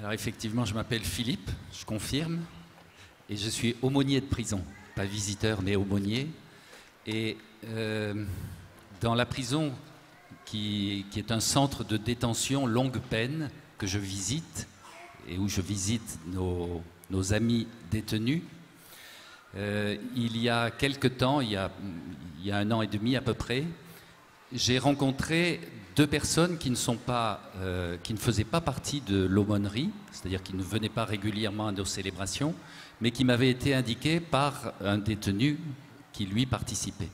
Alors effectivement, je m'appelle Philippe, je confirme, et je suis aumônier de prison, pas visiteur mais aumônier. Et dans la prison, qui est un centre de détention longue peine que je visite, et où je visite nos amis détenus, il y a quelque temps, il y a 1 an et demi à peu près, j'ai rencontré deux personnes qui ne faisaient pas partie de l'aumônerie, c'est-à-dire qui ne venaient pas régulièrement à nos célébrations, mais qui m'avaient été indiquées par un détenu qui lui participait.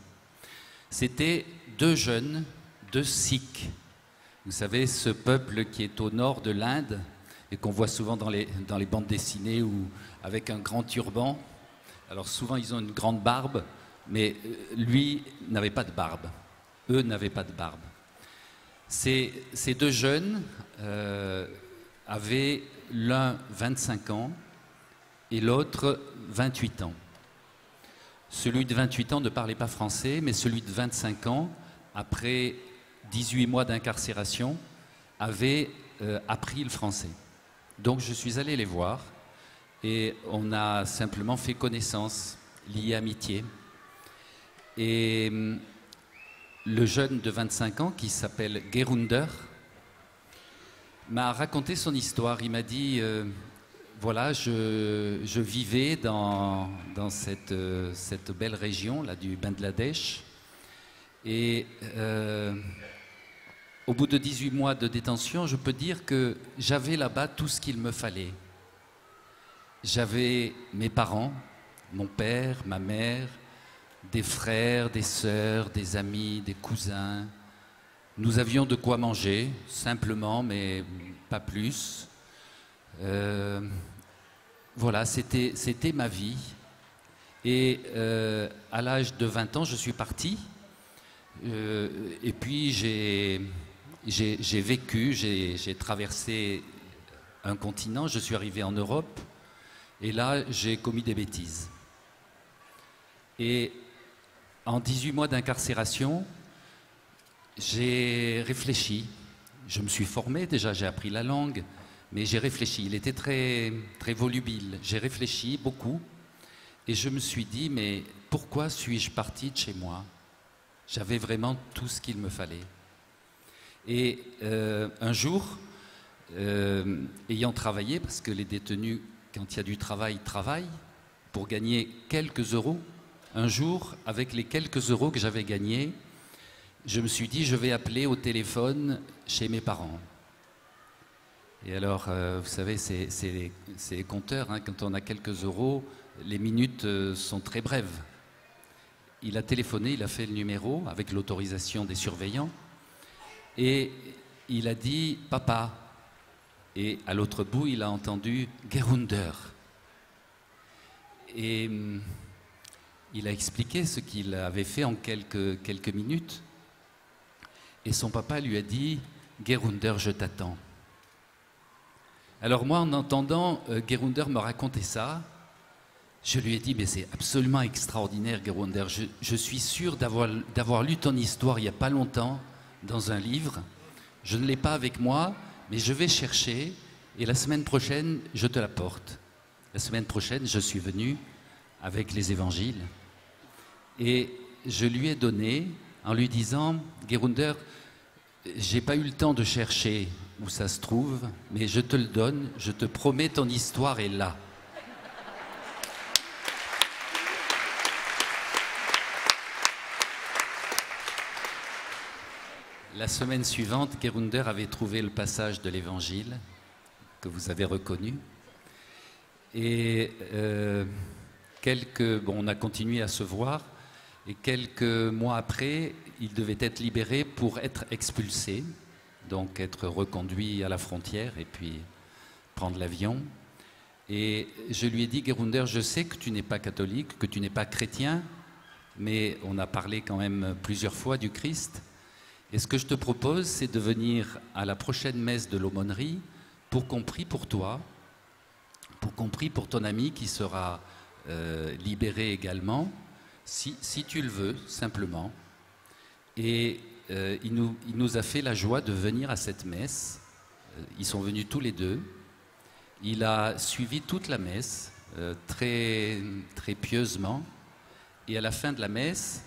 C'était deux jeunes, deux Sikhs. Vous savez, ce peuple qui est au nord de l'Inde et qu'on voit souvent dans les bandes dessinées ou avec un grand turban. Alors souvent ils ont une grande barbe, mais lui n'avait pas de barbe. Eux n'avaient pas de barbe. Ces deux jeunes avaient l'un 25 ans et l'autre 28 ans. Celui de 28 ans ne parlait pas français, mais celui de 25 ans, après 18 mois d'incarcération, avait appris le français. Donc je suis allé les voir et on a simplement fait connaissance, lié amitié. Et le jeune de 25 ans, qui s'appelle Gerunder, m'a raconté son histoire. Il m'a dit, voilà, je vivais dans cette belle région là, du Bangladesh. Et au bout de 18 mois de détention, je peux dire que j'avais là-bas tout ce qu'il me fallait. J'avais mes parents, mon père, ma mère, des frères, des sœurs, des amis, des cousins. Nous avions de quoi manger, simplement, mais pas plus. Voilà, c'était ma vie. Et à l'âge de 20 ans, je suis parti. Et puis j'ai vécu, j'ai traversé un continent, je suis arrivé en Europe. Et là, j'ai commis des bêtises. Et en 18 mois d'incarcération, j'ai réfléchi. Je me suis formé, déjà j'ai appris la langue, mais j'ai réfléchi. Il était très, très volubile. J'ai réfléchi beaucoup et je me suis dit, mais pourquoi suis-je parti de chez moi? J'avais vraiment tout ce qu'il me fallait. Et un jour, ayant travaillé, parce que les détenus, quand il y a du travail, travaillent, pour gagner quelques euros, un jour, avec les quelques euros que j'avais gagnés, je me suis dit, je vais appeler au téléphone chez mes parents. Et alors, vous savez, c'est les compteurs, hein, quand on a quelques euros, les minutes sont très brèves. Il a téléphoné, il a fait le numéro avec l'autorisation des surveillants et il a dit « Papa ». Et à l'autre bout, il a entendu « Gerunder ». Et il a expliqué ce qu'il avait fait en quelques minutes. Et son papa lui a dit « Gerunder, je t'attends ». Alors moi, en entendant Gerunder me raconter ça, je lui ai dit « Mais c'est absolument extraordinaire, Gerunder. Je suis sûr d'avoir lu ton histoire il n'y a pas longtemps dans un livre. Je ne l'ai pas avec moi, mais je vais chercher et la semaine prochaine, je te la porte. » La semaine prochaine, je suis venu avec les évangiles. Et je lui ai donné en lui disant « Gerunder, j'ai pas eu le temps de chercher où ça se trouve, mais je te le donne, je te promets, ton histoire est là. » La semaine suivante, Gerunder avait trouvé le passage de l'Évangile que vous avez reconnu. Et on a continué à se voir. Et quelques mois après, il devait être libéré pour être expulsé, donc être reconduit à la frontière et puis prendre l'avion. Et je lui ai dit, Gerunder, je sais que tu n'es pas catholique, que tu n'es pas chrétien, mais on a parlé quand même plusieurs fois du Christ. Et ce que je te propose, c'est de venir à la prochaine messe de l'aumônerie pour qu'on prie pour toi, pour qu'on prie pour ton ami qui sera libéré également, si tu le veux, simplement. Et il nous a fait la joie de venir à cette messe. Ils sont venus tous les deux. Il a suivi toute la messe très, très pieusement. Et à la fin de la messe,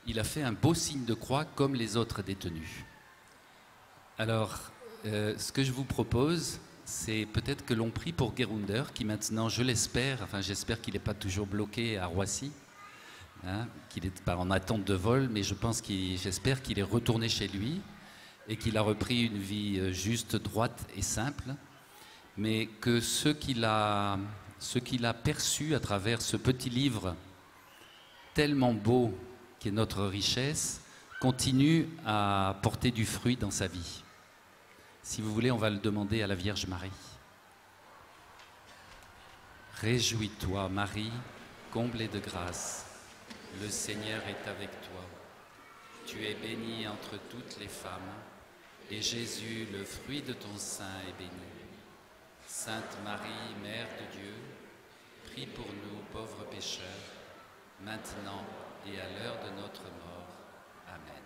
il a fait un beau signe de croix comme les autres détenus. Alors, ce que je vous propose, c'est peut-être que l'on prie pour Gerunder, qui maintenant, je l'espère, j'espère qu'il n'est pas toujours bloqué à Roissy, hein, qu'il n'est pas en attente de vol, mais j'espère qu'il est retourné chez lui et qu'il a repris une vie juste, droite et simple, mais que ce qu'il a perçu à travers ce petit livre tellement beau qui est notre richesse, continue à porter du fruit dans sa vie. Si vous voulez, on va le demander à la Vierge Marie. Réjouis-toi, Marie, comblée de grâce. Le Seigneur est avec toi. Tu es bénie entre toutes les femmes, et Jésus, le fruit de ton sein, est béni. Sainte Marie, Mère de Dieu, prie pour nous pauvres pécheurs, maintenant et à l'heure de notre mort. Amen.